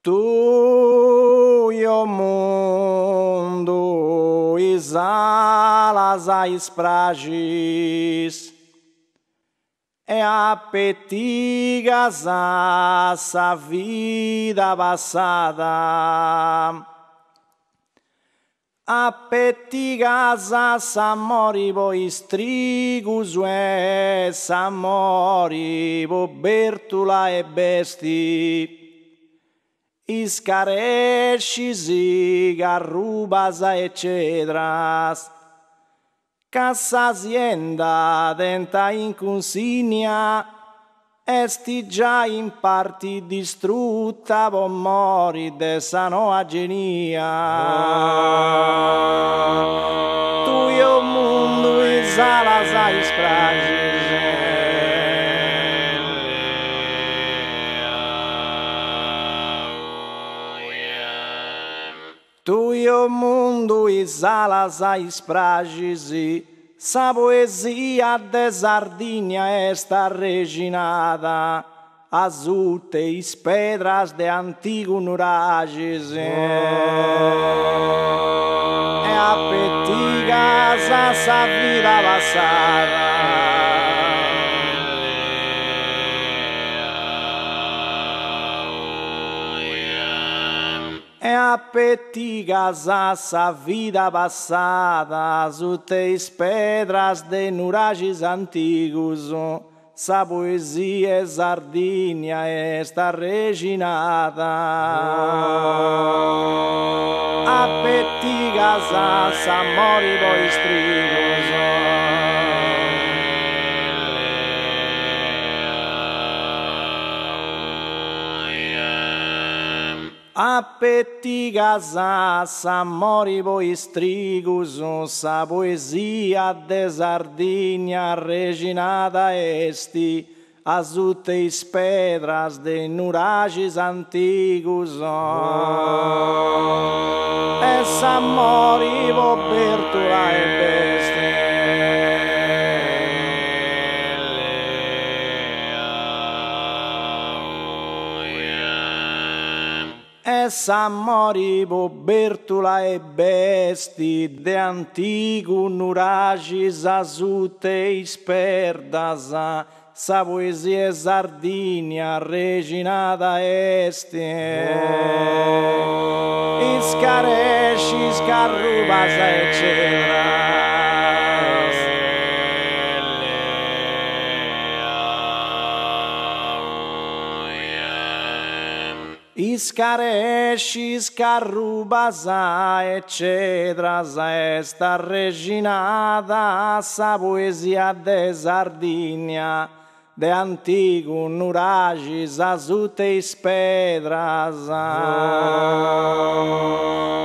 Tu e o mundo exalas a esprages, é apetigas essa vida passada, apetigas essa moribo estrigos essa moribo bertula e besti. Iscarescis e garrubas e cedras, cassazienda denta inconsignia, esti già in parti distrutta, bon mori dessa noa genia. Tu e o mundo exalas a esprages, tu e o mundo exalas a esprages, sa poesia de Sardinha esta reginada, as úteis pedras de antigo nurages. É apetigas essa vida passada, é apetigas essa vida passada, as úteis pedras de nurages antigos, sa poesia Sardinha esta reginada. Apetigas essa moribo estrigos, apetigas essa moribo estrigos, sa poesia de Sardinha reginada esti, as úteis pedras de nurages antigos, essa moribo bertula e besti. Essa moribo bertula e besti de antigo nurages as úteis perdas, sa poesia Sardinha reginada este. Iscarescis garrubas e cedras, iscarescis garrubas e cedras, esta reginada sa poesia de Sardinha de antigo nurages as úteis pedras,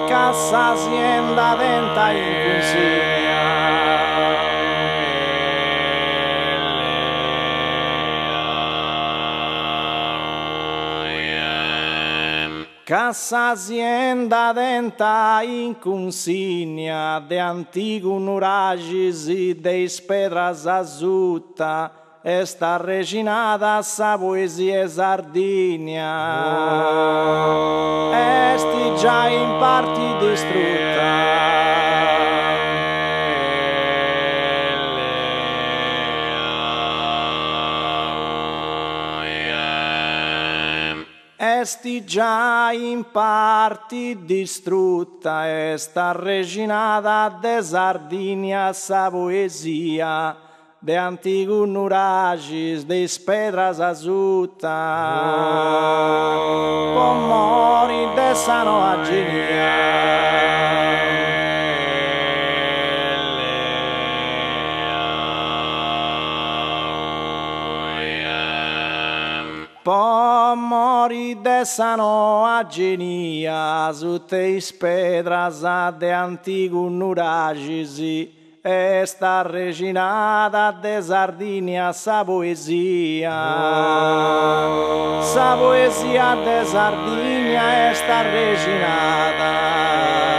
cassazienda denta inconsignia, cassazienda denta inconsignia de antigo nurages e de pedras azuta, esta reginada sa poesia Sardinha esti già in parti distrutta. Esti già in parti distrutta, esta reginada de Sardinha sa poesia de antigo nurages de pedras azuta, com mori dessa noa genia. Mori dessa noa genia, as úteis pedras de antigo nurages, esta reginada de Sardinha sa poesia de Sardinha esta reginada.